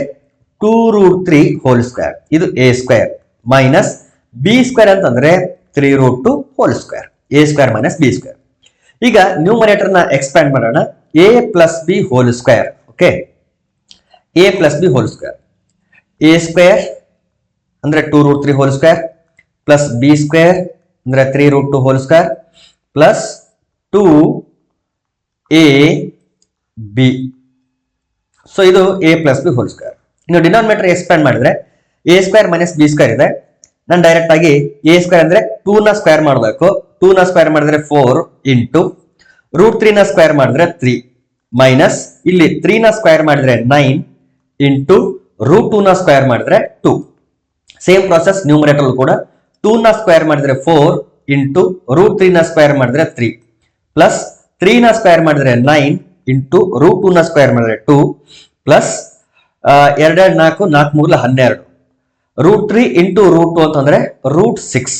2√3 ಹೋಲ್ ಸ್ಕ್ವೇರ್, ಇದು a square minus B square ಅಂತಂದ್ರೆ 3√2 whole square, a square minus B square. ಈಗ ನ್ಯೂಮರೇಟರ್ ನ ಎಕ್ಸ್ಪ್ಯಾಂಡ್ ಮಾಡೋಣ, a plus B whole square. Okay, a plus B whole square, a square ಅಂದ್ರೆ 2√3 whole square plus B square ಅಂದ್ರೆ 3√2 whole square plus 2ab. So ಇದು a plus B whole square. ಇನ್ನು ಡಿನಾಮಿನೇಟರ್ ಎಕ್ಸ್ಪ್ಯಾಂಡ್ ಮಾಡಿದ್ರೆ a square minus B square ಇದೆ. ನಾನು ಡೈರೆಕ್ಟ್ ಆಗಿ a ಸ್ಕ್ವೇರ್ ಅಂದ್ರೆ 2 ನ ಸ್ಕ್ವೇರ್ ಮಾಡಬೇಕು, 2 ನ ಸ್ಕ್ವೇರ್ ಮಾಡಿದ್ರೆ 4 ಇಂಟು √3 ನ ಸ್ಕ್ವೇರ್ ಮಾಡಿದ್ರೆ 3 ಮೈನಸ್ ಇಲ್ಲಿ 3 ನ ಸ್ಕ್ವೇರ್ ಮಾಡಿದ್ರೆ 9 ಇಂಟು √2 ನ ಸ್ಕ್ವೇರ್ ಮಾಡಿದ್ರೆ 2. ಸೇಮ್ ಪ್ರಾಸೆಸ್ ನ್ಯೂಮರೇಟರ್ ಕೂಡ 2 ನ ಸ್ಕ್ವೇರ್ ಮಾಡಿದ್ರೆ 4 ಇಂಟು √3 ನ ಸ್ಕ್ವೇರ್ ಮಾಡಿದ್ರೆ 3 ಪ್ಲಸ್ 3 ನ ಸ್ಕ್ವೇರ್ ಮಾಡಿದ್ರೆ 9 ಇಂಟು √2 ನ ಸ್ಕ್ವೇರ್ ಮಾಡಿದ್ರೆ 2 ಪ್ಲಸ್ 2 4 4 3 12 √3 ಇಂಟು √2 ಅಂತಂದ್ರೆ √6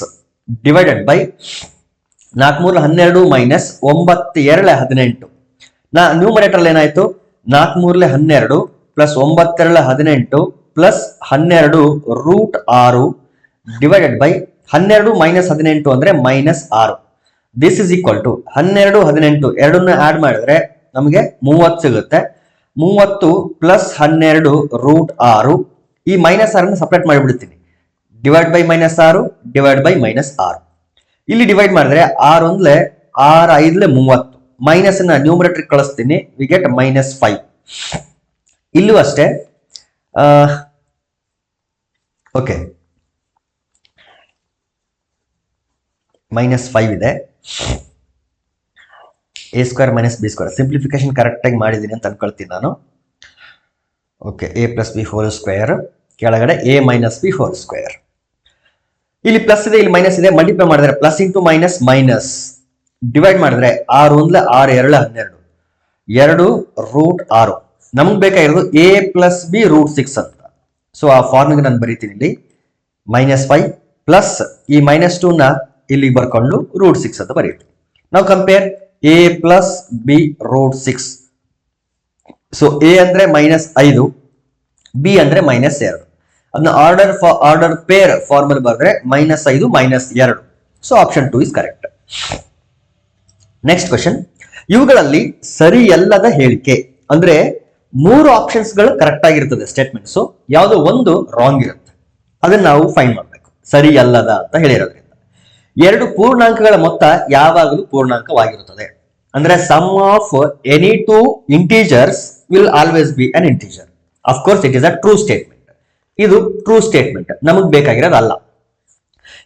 ಡಿವೈಡೆಡ್ ಬೈ 4 3 12 ಮೈನಸ್ 9 2 18. ನ್ಯೂಮರೇಟರ್ ಏನಾಯ್ತು 4 3 12 plus 9 2 18 plus 12 √6 divided by 12 minus 18 ಅಂದ್ರೆ minus 6. This is equal to 12 18 ಎರಡನ್ನ ಆಡ್ ಮಾಡಿದ್ರೆ ನಮಗೆ 30 ಸಿಗುತ್ತೆ. 30 ಪ್ಲಸ್ 12 √6, ಈ ಮೈನಸ್ 6 ಸಪರೇಟ್ ಮಾಡಿಬಿಡ್ತೀನಿ, divide by minus 6 divide by minus 6. ಇಲ್ಲಿ ಡಿವೈಡ್ ಮಾಡಿದ್ರೆ 6 ಒಂದ್ಲೆ 6 5 30, ಮೈನಸ್ ನ ನ್ಯೂಮರೇಟರ್ ಕಳಿಸ್ತೀನಿ, ವಿ ಗೆಟ್ ಮೈನಸ್ 5. ಇಲ್ಲೂ ಅಷ್ಟೇ ಓಕೆ ಮೈನಸ್ 5 ಇದೆ. a square minus B square simplification correct ಆಗಿ ಮಾಡಿದ್ದೀನಿ ಅಂತ ಅನ್ಕೊಳ್ತೀನಿ ನಾನು. Okay, a plus B whole square ಕೆಳಗಡೆ a minus B whole square. ಇಲ್ಲಿ ಪ್ಲಸ್ ಇದೆ, ಇಲ್ಲಿ ಮೈನಸ್ ಇದೆ, ಮಲ್ಟಿಪ್ಲೈ ಮಾಡಿದ್ರೆ plus into minus minus, divide ಮಾಡಿದ್ರೆ 6 1 6 2 12 2 √6. ನಮ್ಗೆ ಬೇಕಾಗಿರೋದು a ಪ್ಲಸ್ ಬಿ √6 ಅಂತ. ಸೊ ಆ ಫಾರ್ಮಿಗೆ ನಾನು ಬರೀತೀನಿ ಇಲ್ಲಿ ಮೈನಸ್ 5 ಪ್ಲಸ್ ಈ ಮೈನಸ್ 2 ನ ಇಲ್ಲಿ ಬರ್ಕೊಂಡು √6 ಅಂತ ಬರೀತೀವಿ. ನಾವು compare a plus B √6. So a ಅಂದ್ರೆ ಮೈನಸ್ 5, b ಅಂದ್ರೆ ಮೈನಸ್ 2. ಅದನ್ನ ಆರ್ಡರ್ ಪೇರ್ ಫಾರ್ಮಲ್ ಬರೆದ್ರೆ minus 5 minus 2. So option 2 is correct. Next question, ಇವುಗಳಲ್ಲಿ ಸರಿಯಲ್ಲದ ಹೇಳಿಕೆ ಅಂದ್ರೆ 3 ಆಪ್ಷನ್ಸ್ ಗಳು ಕರೆಕ್ಟ್ ಆಗಿರ್ತದೆ ಸ್ಟೇಟ್ಮೆಂಟ್ಸ್, ಯಾವುದೋ ಒಂದು ರಾಂಗ್ ಇರುತ್ತೆ, ಅದನ್ನ ನಾವು ಫೈಂಡ್ ಮಾಡಬೇಕು ಸರಿಯಲ್ಲದ ಅಂತ ಹೇಳಿರೋದ್ರಿಂದ. 2 ಪೂರ್ಣಾಂಕಗಳ ಮೊತ್ತ ಯಾವಾಗಲೂ ಪೂರ್ಣಾಂಕವಾಗಿರುತ್ತದೆ ಅಂದ್ರೆ sum of any 2 integers will always be an integer. Of course it is a true statement. ಇದು ಟ್ರೂ ಸ್ಟೇಟ್ಮೆಂಟ್, ನಮಗ್ ಬೇಕಾಗಿರೋದಲ್ಲ.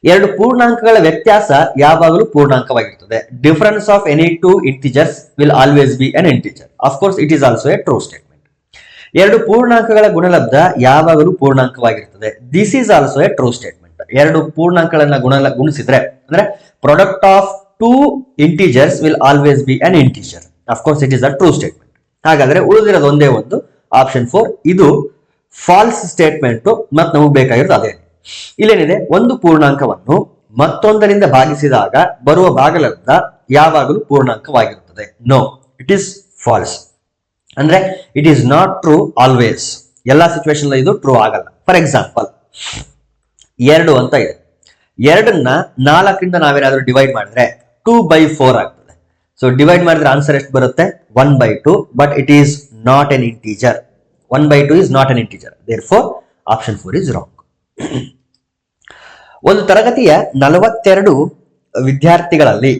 2 ಪೂರ್ಣಾಂಕಗಳ ವ್ಯತ್ಯಾಸ ಯಾವಾಗಲೂ ಪೂರ್ಣಾಂಕವಾಗಿರುತ್ತದೆ. Difference of any 2 integers will always be an integer. Of course it is also a true statement. 2 ಪೂರ್ಣಾಂಕಗಳ ಗುಣಲಬ್ಧ ಯಾವಾಗಲೂ ಪೂರ್ಣಾಂಕವಾಗಿರುತ್ತದೆ. This is also a true statement. 2 ಪೂರ್ಣಾಂಕಗಳನ್ನ ಗುಣಿಸಿದ್ರೆ ಅಂದ್ರೆ product of 2 integers will always be an integer. Of course it is a true statement. ಹಾಗಾದ್ರೆ ಉಳಿದಿರೋದು ಒಂದೇ ಒಂದು, ಆಪ್ಷನ್ 4 ಇದು ಫಾಲ್ಸ್ ಸ್ಟೇಟ್ಮೆಂಟ್. ಮತ್ತೆ ನಮಗೆ ಬೇಕಾಗಿರೋದು ಅದೇ. ಇಲ್ಲೇನಿದೆ, ಒಂದು ಪೂರ್ಣಾಂಕವನ್ನು ಮತ್ತೊಂದರಿಂದ ಭಾಗಿಸಿದಾಗ ಬರುವ ಭಾಗಲಬ್ಧ ಯಾವಾಗಲೂ ಪೂರ್ಣಾಂಕವಾಗಿರುತ್ತದೆ. No, it is false. ಅಂದ್ರೆ it is not true always. ಎಲ್ಲಾ ಸಿಚುವೇಶನ್ ಇದು ಟ್ರೂ ಆಗಲ್ಲ. ಫಾರ್ ಎಕ್ಸಾಂಪಲ್ 2 ಅಂತ ಇದೆ, 2ನ್ನ 4ರಿಂದ ನಾವೇನಾದ್ರೂ ಡಿವೈಡ್ ಮಾಡಿದ್ರೆ 2/4 ಆಗ್ತದೆ. ಸೊ ಡಿವೈಡ್ ಮಾಡಿದ್ರೆ ಆನ್ಸರ್ ಎಷ್ಟು ಬರುತ್ತೆ? 1/2. But it is not an integer. 1/2 is not an integer. Therefore, option 4 is wrong. ಒಂದು ತರಗತಿಯ 42 ವಿದ್ಯಾರ್ಥಿಗಳಲ್ಲಿ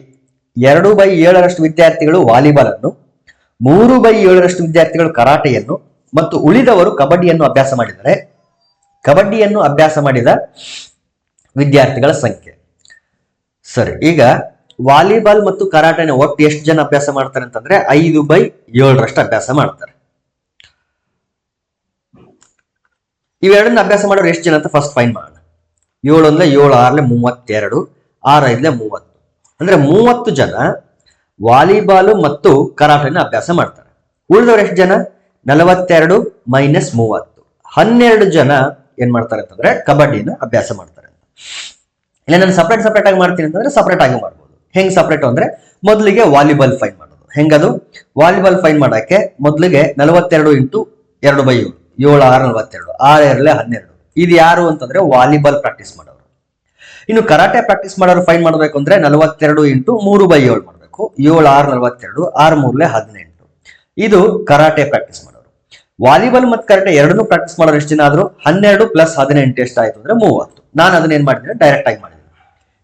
2/7 ವಿದ್ಯಾರ್ಥಿಗಳು ವಾಲಿಬಾಲ್ ಅನ್ನು, 3/7 ವಿದ್ಯಾರ್ಥಿಗಳು ಕರಾಟೆಯನ್ನು ಮತ್ತು ಉಳಿದವರು ಕಬಡ್ಡಿಯನ್ನು ಅಭ್ಯಾಸ ಮಾಡಿದರೆ ಕಬಡ್ಡಿಯನ್ನು ಅಭ್ಯಾಸ ಮಾಡಿದ ವಿದ್ಯಾರ್ಥಿಗಳ ಸಂಖ್ಯೆ. ಸರಿ, ಈಗ ವಾಲಿಬಾಲ್ ಮತ್ತು ಕರಾಟೆನ ಒಟ್ಟು ಎಷ್ಟು ಜನ ಅಭ್ಯಾಸ ಮಾಡ್ತಾರೆ ಅಂತಂದ್ರೆ 5/7 ಅಭ್ಯಾಸ ಮಾಡ್ತಾರೆ. ಇವೆರಡನ್ನ ಅಭ್ಯಾಸ ಮಾಡೋರು ಎಷ್ಟು ಜನ ಅಂತ ಫಸ್ಟ್ ಫೈಂಡ್ ಮಾಡೋಣ. 7 ಅಂದ್ರೆ 7 6 32, 6 5 30. ಅಂದ್ರೆ 30 ಜನ ವಾಲಿಬಾಲ್ ಮತ್ತು ಕರಾಟೆನ ಅಭ್ಯಾಸ ಮಾಡ್ತಾರೆ. ಉಳಿದವರು ಎಷ್ಟು ಜನ? 42 - 30. 12 ಜನ ಏನ್ ಮಾಡ್ತಾರೆ ಅಂತಂದ್ರೆ ಕಬಡ್ಡಿನ ಅಭ್ಯಾಸ ಮಾಡ್ತಾರೆ. ಇಲ್ಲ ನಾನು ಸಪರೇಟ್ ಆಗಿ ಮಾಡ್ತೀನಿ ಅಂತಂದ್ರೆ ಸಪರೇಟ್ ಆಗಿ ಮಾಡ್ಬೋದು. ಹೆಂಗ್ ಸಪರೇಟ್ ಅಂದ್ರೆ ಮೊದಲಿಗೆ ವಾಲಿಬಾಲ್ ಫೈನ್ ಮಾಡೋದು. ಹೆಂಗದು? ವಾಲಿಬಾಲ್ ಫೈನ್ ಮಾಡಕ್ಕೆ ಮೊದಲಿಗೆ 42 × 2/7, 7 6 42, 6 2 12. ಇದು ಯಾರು ಅಂತಂದ್ರೆ ವಾಲಿಬಾಲ್ ಪ್ರಾಕ್ಟೀಸ್ ಮಾಡೋರು. ಇನ್ನು ಕರಾಟೆ ಪ್ರಾಕ್ಟೀಸ್ ಮಾಡೋರು ಫೈನ್ ಮಾಡಬೇಕು ಅಂದ್ರೆ 42 × 3/7 ಮಾಡಬೇಕು. 7 6 42, 6 3 18. ಇದು ಕರಾಟೆ ಪ್ರಾಕ್ಟೀಸ್ ಮಾಡೋರು. ವಾಲಿಬಾಲ್ ಮತ್ತು ಕರಾಟೆ ಎರಡನ್ನೂ ಪ್ರಾಕ್ಟೀಸ್ ಮಾಡೋರು ಎಷ್ಟು ಜನ ಆದ್ರು? 12 + 18 ಎಷ್ಟಾಯ್ತು ಅಂದ್ರೆ 30. ನಾನು ಅದನ್ನ ಏನ್ ಮಾಡಿದ್ದೀನಿ? ಡೈರೆಕ್ಟ್ ಆಗಿ ಮಾಡಿದ್ದೀನಿ.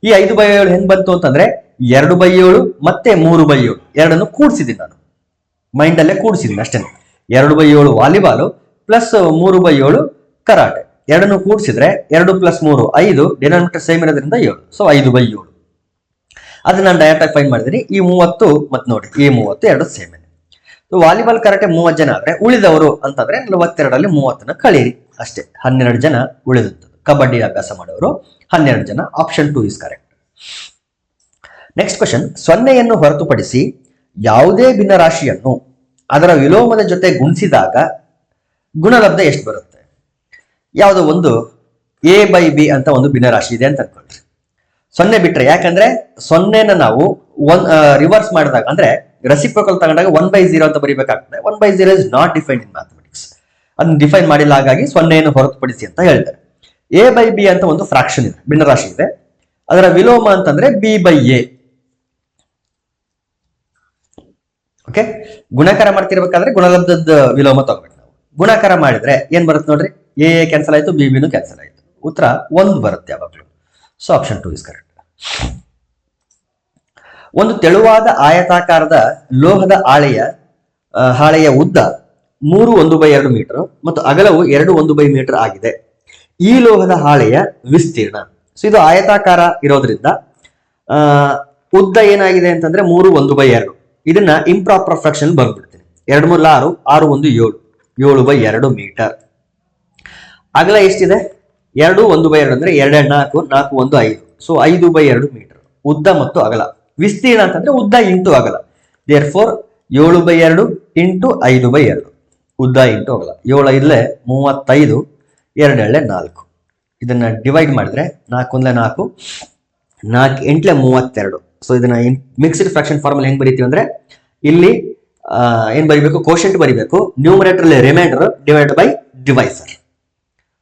ಈ 5/7 ಹೆಂಗ್ ಬಂತು ಅಂತಂದ್ರೆ 2/7 ಮತ್ತೆ 3/7 ಎರಡನ್ನು ಕೂಡಿಸಿದ್ದೀನಿ. ನಾನು ಮೈಂಡ್ ಅಲ್ಲೇ ಕೂಡಿಸಿದ್ದೀನಿ ಅಷ್ಟೇ. 2/7 ವಾಲಿಬಾಲ್ ಪ್ಲಸ್ 3/7 ಕರಾಟೆ ಎರಡನ್ನು ಕೂಡಿಸಿದ್ರೆ 2 + 3 5, ಡಿನಾಮಿನೇಟರ್ ಸೇಮ್ ಇರೋದ್ರಿಂದ 7. ಸೊ 5/7 ಅದನ್ನ ನಾನು ಡೈರೆಕ್ಟ್ ಆಗಿ ಫೈಂಡ್ ಮಾಡಿದ್ದೀನಿ. ಈ 30 ಮತ್ತೆ ನೋಡಿ, ಈ 30 ಎರಡು ಸೇಮ್ ಇದೆ. ವಾಲಿಬಾಲ್ ಕರಾಟೆ 30 ಜನ ಆದ್ರೆ ಉಳಿದವರು ಅಂತಂದ್ರೆ 42ರಲ್ಲಿ 30ನ ಕಳೀರಿ ಅಷ್ಟೇ. 12 ಜನ ಉಳಿದಂಥದ್ದು. ಕಬಡ್ಡಿ ಅಭ್ಯಾಸ ಮಾಡೋರು 12 ಜನ. Option 2 is correct. Next question, 0ಯನ್ನು ಹೊರತುಪಡಿಸಿ ಯಾವುದೇ ಭಿನ್ನರಾಶಿಯನ್ನು ಅದರ ವಿಲೋಮದ ಜೊತೆ ಗುಣಿಸಿದಾಗ ಗುಣಲಬ್ಧ ಎಷ್ಟು ಬರುತ್ತೆ? ಯಾವುದೋ ಒಂದು A/B ಅಂತ ಒಂದು ಭಿನ್ನರಾಶಿ ಇದೆ ಅಂತ ಅನ್ಕೊಳ್ರಿ. 0 ಬಿಟ್ರೆ, ಯಾಕಂದ್ರೆ 0ನ ನಾವು ರಿವರ್ಸ್ ಮಾಡಿದಾಗ ಅಂದ್ರೆ ರೆಸಿಪ್ರೋಕಲ್ ತಗೊಂಡಾಗ 1/0 ಅಂತ ಬರೀಬೇಕಾಗ್ತದೆ. 1/0 is not defined in mathematics. ಅದನ್ನ ಡಿಫೈನ್ ಮಾಡಿಲ್ಲ, ಹಾಗಾಗಿ 0ಯನ್ನು ಹೊರತುಪಡಿಸಿ ಅಂತ ಹೇಳ್ತಾರೆ. A/B ಅಂತ ಒಂದು ಫ್ರಾಕ್ಷನ್ ಇದೆ, ಭಿನ್ನರಾಶಿ ಇದೆ. ಅದರ ವಿಲೋಮ ಅಂತಂದ್ರೆ B/A. ಓಕೆ, ಗುಣಾಕಾರ ಮಾಡ್ತಿರ್ಬೇಕಾದ್ರೆ ಗುಣಲಬ್ಧದ ವಿಲೋಮ ತಗೋಬೇಕು ನಾವು. ಗುಣಾಕಾರ ಮಾಡಿದ್ರೆ ಏನ್ ಬರುತ್ತೆ ನೋಡ್ರಿ? A ಕ್ಯಾನ್ಸಲ್ ಆಯ್ತು, B ಕ್ಯಾನ್ಸಲ್ ಆಯ್ತು. ಉತ್ತರ 1 ಬರುತ್ತೆ ಯಾವಾಗಲೂ. So option 2 is correct. ಒಂದು ತೆಳುವಾದ ಆಯತಾಕಾರದ ಲೋಹದ ಹಾಳೆಯ ಉದ್ದ 3 1/2 ಮೀಟರ್ ಮತ್ತು ಅಗಲವು 2 1/2 ಮೀಟರ್ ಆಗಿದೆ. ಈ ಲೋಹದ ಹಾಳೆಯ ವಿಸ್ತೀರ್ಣ. ಸೊ ಇದು ಆಯತಾಕಾರ ಇರೋದ್ರಿಂದ ಉದ್ದ ಏನಾಗಿದೆ ಅಂತಂದ್ರೆ 3 1/2. ಇದನ್ನ ಇಂಪ್ರಾಪರ್ ಫ್ರಾಕ್ಷನ್ ಬರ್ಬಿಡ್ತೀನಿ. 2 3 6, 6 1 7, 7/2 ಮೀಟರ್. ಅಗಲ ಎಷ್ಟಿದೆ? 2 1/2 ಅಂದ್ರೆ 2 4, 4 1 5. ಸೊ 5/2 ಮೀಟರ್ ಉದ್ದ ಮತ್ತು ಅಗಲ. ವಿಸ್ತೀರ್ಣ ಅಂತಂದ್ರೆ ಉದ್ದ ಇಂಟು ಅಗಲ. ದೇರ್ಫೋರ್ 7/2 × 5/2 ಉದ್ದ ಇಂಟು ಅಗಲ. 7 5 35, 2 2 4. ಇದನ್ನ ಡಿವೈಡ್ ಮಾಡಿದ್ರೆ 4 1 4, 4 8 32. ಸೊ ಇದನ್ನ ಮಿಕ್ಸ್ಡ್ ಫ್ರಾಕ್ಷನ್ ಫಾರ್ಮಲ್ ಹೆಂಗ್ ಬರೀತೀವಿ ಅಂದ್ರೆ ಇಲ್ಲಿ ಏನ್ ಬರೀಬೇಕು? ಕೋಶೆಂಟ್ ಬರೀಬೇಕು. ನ್ಯೂಮರೇಟರ್ ಅಲ್ಲಿ remainder divide by divisor.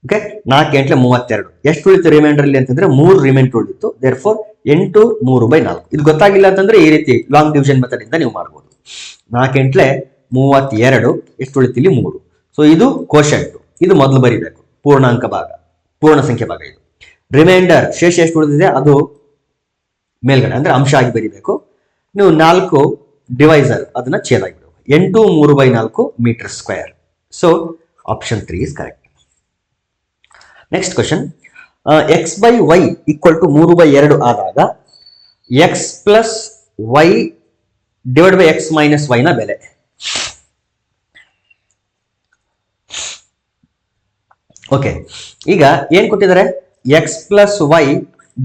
Okay, 4 8 32. ಎಷ್ಟು ಉಳಿತು ರಿಮೈಂಡರ್ ಅಲ್ಲಿ ಅಂತಂದ್ರೆ 3 ರಿಮೈಂಡರ್ ಉಳಿತು. ದೇರ್ಫೋರ್ 8 3/4. ಇದು ಗೊತ್ತಾಗಿಲ್ಲ ಅಂತಂದ್ರೆ ಈ ರೀತಿ ಲಾಂಗ್ ಡಿವಿಷನ್ ಮೆಥಡ್ ಇಂದ ನೀವು ಮಾಡ್ಬೋದು. 4 8 32, ಎಷ್ಟು ಉಳಿತು ಇಲ್ಲಿ 3. ಸೊ ಇದು ಕೋಶೆಂಟ್. ಇದು ಮೊದಲು ಬರೀಬೇಕು, ಪೂರ್ಣಾಂಕ ಭಾಗ, ಪೂರ್ಣ ಸಂಖ್ಯೆ ಭಾಗ. ಇದು ರಿಮೈಂಡರ್, ಶೇಷ ಎಷ್ಟು ಉಳಿದಿದೆ ಅದು ಮೇಲ್ಗಡೆ ಅಂದ್ರೆ ಅಂಶ ಆಗಿ ಬರೀಬೇಕು. ನೀವು 4 ಡಿವೈಸರ್ ಅದನ್ನ ಛೇದ ಆಗಿಬಿಡಬೇಕು. 8 3/4 metre square. So option 3 is correct. Next question, x/y = 3/2 ಆದಾಗ x + y / x - y ನ ಬೆಲೆ. ಓಕೆ, ಈಗ ಏನ್ ಕೊಟ್ಟಿದ್ದಾರೆ? x + y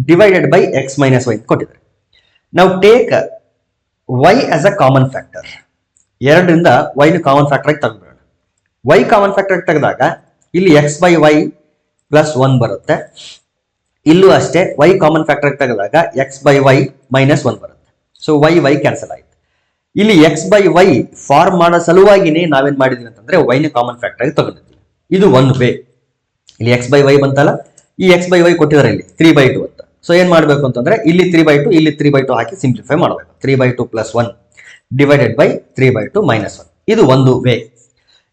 / x - y ಕೊಟ್ಟಿದ್ದಾರೆ. ನಾವು take y as a common factor. 2ರಿಂದ y ನ ಕಾಮನ್ ಫ್ಯಾಕ್ಟರ್ ಆಗಿ ತೆಗೆದ್ಬಿಡೋಣ. y ಕಾಮನ್ ಫ್ಯಾಕ್ಟರ್ ಆಗಿ ತೆಗೆದಾಗ ಇಲ್ಲಿ x/y + 1 ಬರುತ್ತೆ. ಇಲ್ಲೂ ಅಷ್ಟೇ y ಕಾಮನ್ ಫ್ಯಾಕ್ಟರ್ ಆಗಿ ತೆಗೆದಾಗ x/y - 1 ಬರುತ್ತೆ. ಸೊ y ಕ್ಯಾನ್ಸಲ್ ಆಯ್ತು. ಇಲ್ಲಿ x/y ಫಾರ್ಮ್ ಮಾಡೋ ಸಲುವಾಗಿನೇ ನಾವೇನ್ ಮಾಡಿದೀವಿ ಅಂತಂದ್ರೆ y ನ ಕಾಮನ್ ಫ್ಯಾಕ್ಟರ್ ಆಗಿ ತಗೊಂಡಿದ್ದೀವಿ. ಇದು 1 ವೇ. ಇಲ್ಲಿ x/y ಬಂತಲ್ಲ, ಈ x/y ಕೊಟ್ಟಿದ್ದಾರೆ ಇಲ್ಲಿ 3/2 ಅಂತ. ಸೊ ಏನ್ ಮಾಡಬೇಕು ಅಂತಂದ್ರೆ ಇಲ್ಲಿ 3/2 ಇಲ್ಲಿ 3/2 ಹಾಕಿ ಸಿಂಪ್ಲಿಫೈ ಮಾಡಬೇಕು. 3/2 + 1 ಡಿವೈಡೆಡ್ ಬೈ 3/2 - 1. ಇದು ಒಂದು ವೇ.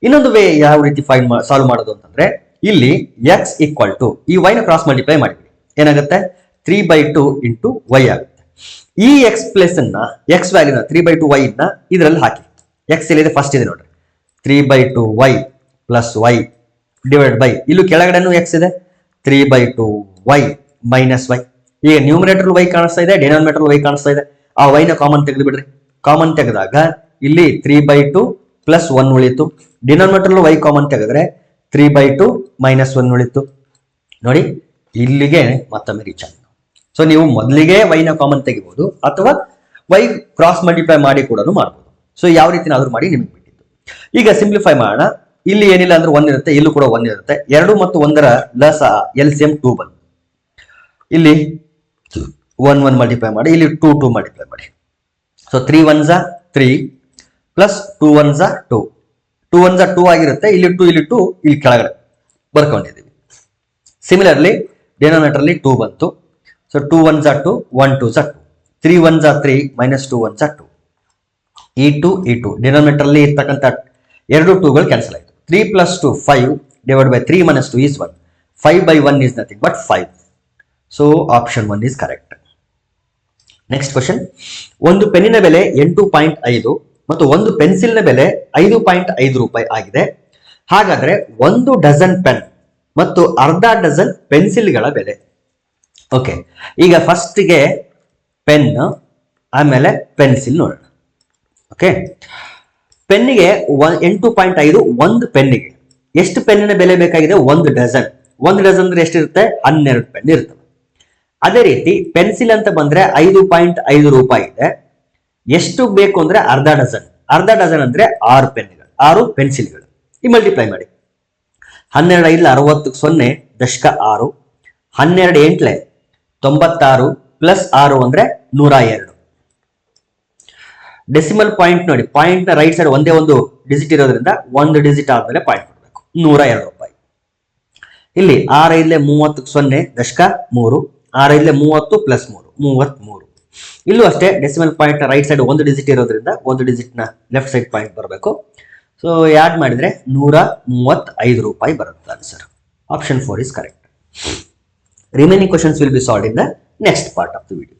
ಇನ್ನೊಂದು ವೇ ಯಾವ ರೀತಿ ಸಾಲ್ವ್ ಮಾಡೋದು ಅಂತಂದ್ರೆ ಇಲ್ಲಿ x = ಈ y ನ ಕ್ರಾಸ್ ಮಲ್ಟಿಪ್ಲೈ ಮಾಡಿಬಿಡಿ. ಏನಾಗುತ್ತೆ 3/2 × y ಆಗುತ್ತೆ. ಈ x ಪ್ಲಸ್ ಅನ್ನ x ವ್ಯಾಲ್ಯೂನ 3/2y ನ ಇದರಲ್ಲಿ ಹಾಕಿ. x ಎಲ್ಲಿದೆ ಫಸ್ಟ್ ಇದೆ ನೋಡ್ರಿ 3/2y + y ಡಿವೈಡೆಡ್ ಬೈ ಇಲ್ಲೂ ಕೆಳಗಡೆನೂ x ಇದೆ 3/2y - y. ಈಗ ನ್ಯೂಮರೇಟರ್ y ಕಾಣಿಸ್ತಾ ಇದೆ, ಡಿನಾಮಿನೇಟರ್ y ಕಾಣಿಸ್ತಾ ಇದೆ. ಆ y ನ ಕಾಮನ್ ತೆಗೆದು ಬಿಡ್ರಿ. ಕಾಮನ್ ತೆಗೆದಾಗ ಇಲ್ಲಿ 3/2 + 1 ಉಳಿತು. ಡಿನಾಮಿನೇಟರ್ y ಕಾಮನ್ ತೆಗೆದ್ರೆ 3/2 - 1 ಉಳಿತು. ನೋಡಿ ಇಲ್ಲಿಗೆ ಮತ್ತೊಮ್ಮೆ ರೀಚ್ ಆಗಿದೆ. ಸೊ ನೀವು ಮೊದಲಿಗೆ y ನ ಕಾಮನ್ ತೆಗಿಬಹುದು ಅಥವಾ y ಕ್ರಾಸ್ ಮಲ್ಟಿಪ್ಲೈ ಮಾಡಿ ಕೂಡ ಮಾಡಬಹುದು. ಸೊ ಯಾವ ರೀತಿನಾದ್ರೂ ಮಾಡಿ ನಿಮಗೆ ಬಿಟ್ಟಿದ್ದು. ಈಗ ಸಿಂಪ್ಲಿಫೈ ಮಾಡೋಣ. ಇಲ್ಲಿ ಏನಿಲ್ಲ ಅಂದ್ರೆ 1 ಇರುತ್ತೆ, ಇಲ್ಲೂ ಕೂಡ 1 ಇರುತ್ತೆ. 2 ಮತ್ತು 1ರ ಲಸ LCM 2 ಬಂತು. ಇಲ್ಲಿ 1 ಮಲ್ಟಿಪ್ಲೈ ಮಾಡಿ, ಇಲ್ಲಿ 2 ಮಲ್ಟಿಪ್ಲೈ ಮಾಡಿ. So 3 1s 3 + 2 1s 2. 2 1s 2 ಆಗಿರುತ್ತೆ. ಇಲ್ಲಿ 2 ಇಲ್ಲಿ 2 ಇಲ್ಲಿ ಕೆಳಗಡೆ ಬರ್ಕೊಂಡಿದ್ದೀವಿ. ಸಿಮಿಲರ್ಲಿ ಡಿನಾಮಿನೇಟರ್ ಅಲ್ಲಿ 2 ಬಂತು. So 2 1s 2 1 2s 2. 3 1s 3 - 2 1s 2. ಈ 2 ಡಿನಾಮಿನೇಟರ್ ಅಲ್ಲಿ ಇರ್ತಕ್ಕಂಥ ಎರಡು 2ಗಳು ಕ್ಯಾನ್ಸಲ್ ಆಯಿತು. 3 + 2 5 divide by 3 - 2 is 1. 5/1 is nothing but 5. So option 1 is correct. Next question. ಒಂದು ಪೆನ್ನಿನ ಬೆಲೆ 8.5 ಮತ್ತು ಒಂದು ಪೆನ್ಸಿಲ್ನ ಬೆಲೆ 5.5 ರೂಪಾಯಿ ಆಗಿದೆ. ಹಾಗಾದ್ರೆ ಒಂದು ಡಜನ್ ಪೆನ್ ಮತ್ತು ಅರ್ಧ ಡಜನ್ ಪೆನ್ಸಿಲ್ಗಳ ಬೆಲೆ. ಓಕೆ, ಈಗ ಫಸ್ಟ್ಗೆ ಪೆನ್ ಆಮೇಲೆ ಪೆನ್ಸಿಲ್ ನೋಡೋಣ. ಓಕೆ, ಪೆನ್ನಿಗೆ 8.5 ಒಂದು ಪೆನ್ನಿಗೆ. ಎಷ್ಟು ಪೆನ್ನಿನ ಬೆಲೆ ಬೇಕಾಗಿದೆ? ಒಂದು ಡಜನ್. ಒಂದು ಡಜನ್ ಅಂದ್ರೆ ಎಷ್ಟಿರುತ್ತೆ? 12 ಪೆನ್ ಇರ್ತವೆ. ಅದೇ ರೀತಿ ಪೆನ್ಸಿಲ್ ಅಂತ ಬಂದ್ರೆ 5.5 ರೂಪಾಯಿ ಇದೆ. ಎಷ್ಟು ಬೇಕು ಅಂದ್ರೆ ಅರ್ಧ ಡಜನ್. ಅರ್ಧ ಡಜನ್ ಅಂದ್ರೆ 6 ಪೆನ್ಗಳು, 6 ಪೆನ್ಸಿಲ್ಗಳು. ಈ ಮಲ್ಟಿಪ್ಲೈ ಮಾಡಿ. 12 5 60 0 ದಶಕ 6. 12 8 96 + 6 ಅಂದ್ರೆ 102. ಡೆಸಿಮಲ್ ಪಾಯಿಂಟ್ ನೋಡಿ, ಪಾಯಿಂಟ್ ನ ರೈಟ್ ಸೈಡ್ ಒಂದೇ ಒಂದು ಡಿಜಿಟ್ ಇರೋದ್ರಿಂದ ಒಂದು ಡಿಜಿಟ್ ಆದ್ಮೇಲೆ ಪಾಯಿಂಟ್ ಕೊಡಬೇಕು. 102 ರೂಪಾಯಿ. ಇಲ್ಲಿ 6 5 30 0 ದಶಕ 3. 6 5 30 + 3 33. ಇಲ್ಲೂ ಅಷ್ಟೇ ಡೆಸಿಮಲ್ ಪಾಯಿಂಟ್ ನ ರೈಟ್ ಸೈಡ್ ಒಂದು ಡಿಜಿಟ್ ಇರೋದ್ರಿಂದ ಒಂದು ಡಿಜಿಟ್ ನ ಲೆಫ್ಟ್ ಸೈಡ್ ಪಾಯಿಂಟ್ ಬರಬೇಕು. ಸೊ ಆಡ್ ಮಾಡಿದ್ರೆ 135 ರೂಪಾಯಿ ಬರುತ್ತೆ answer. Option 4 is correct. Remaining questions will be solved in the next part of the video.